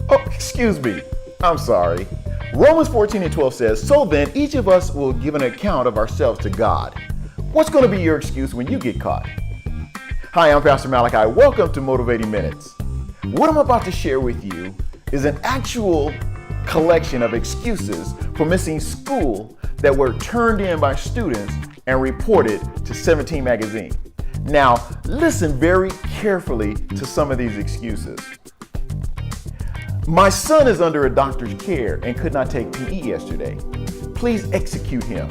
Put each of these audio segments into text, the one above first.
Oh, excuse me. I'm sorry. Romans 14:12 says, "So then each of us will give an account of ourselves to God." What's going to be your excuse when you get caught? Hi, I'm Pastor Malachi. Welcome to Motivating Minutes. What I'm about to share with you is an actual collection of excuses for missing school that were turned in by students and reported to 17 magazine. Now, listen very carefully to some of these excuses. My son is under a doctor's care and could not take PE yesterday. Please execute him.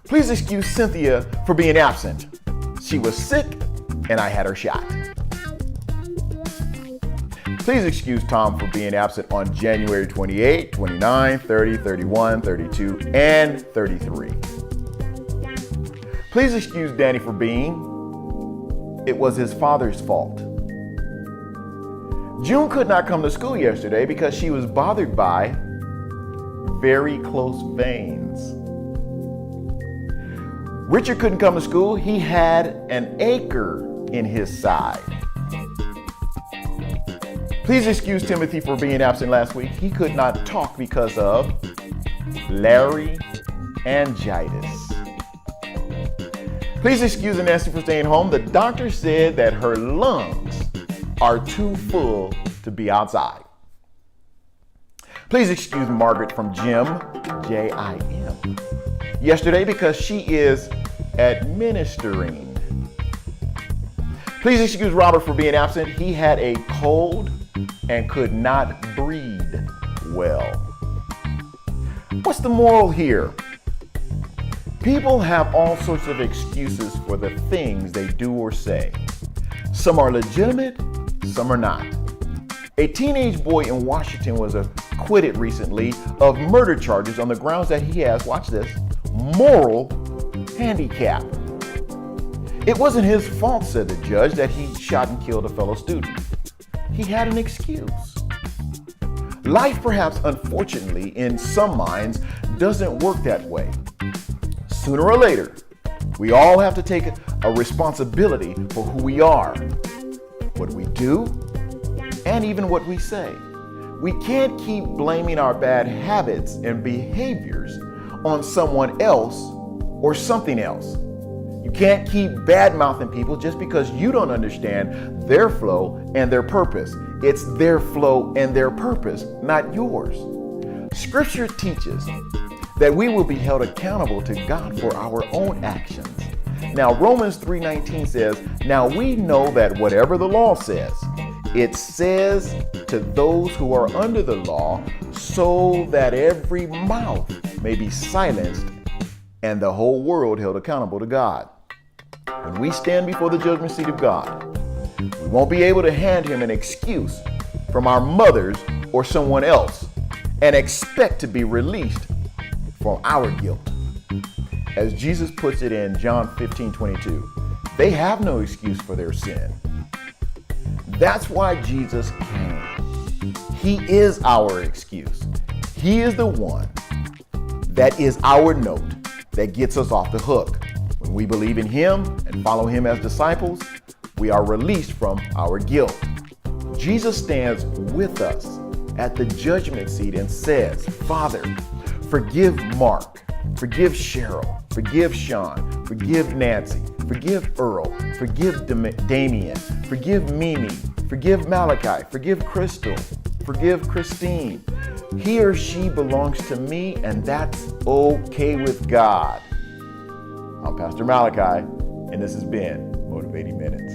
Please excuse Cynthia for being absent. She was sick and I had her shot. Please excuse Tom for being absent on January 28, 29, 30, 31, 32, and 33. Please excuse Danny for being. It was his father's fault. June could not come to school yesterday because she was bothered by very close veins. Richard couldn't come to school. He had an acre in his side. Please excuse Timothy for being absent last week. He could not talk because of laryngitis. Please excuse Nancy for staying home. The doctor said that her lungs are too full to be outside. Please excuse Margaret from gym, J-I-M, yesterday because she is administering. Please excuse Robert for being absent. He had a cold and could not breathe well. What's the moral here? People have all sorts of excuses for the things they do or say. Some are legitimate, some are not. A teenage boy in Washington was acquitted recently of murder charges on the grounds that he has, watch this, moral handicap. It wasn't his fault, said the judge, that he shot and killed a fellow student. He had an excuse. Life, perhaps unfortunately, in some minds, doesn't work that way. Sooner or later, we all have to take a responsibility for who we are, what we do, and even what we say. We can't keep blaming our bad habits and behaviors on someone else or something else. You can't keep bad-mouthing people just because you don't understand their flow and their purpose. It's their flow and their purpose, not yours. Scripture teaches that we will be held accountable to God for our own actions. Now, Romans 3:19 says, "Now we know that whatever the law says, it says to those who are under the law, so that every mouth may be silenced and the whole world held accountable to God." When we stand before the judgment seat of God, we won't be able to hand him an excuse from our mothers or someone else and expect to be released from our guilt. As Jesus puts it in John 15:22, they have no excuse for their sin. That's why Jesus came. He is our excuse. He is the one that is our note that gets us off the hook. When we believe in him and follow him as disciples, we are released from our guilt. Jesus stands with us at the judgment seat and says, "Father, forgive Mark, forgive Cheryl, forgive Sean, forgive Nancy, forgive Earl, forgive Damien, forgive Mimi, forgive Malachi, forgive Crystal, forgive Christine. He or she belongs to me, and that's okay with God." I'm Pastor Malachi, and this has been Motivating Minutes.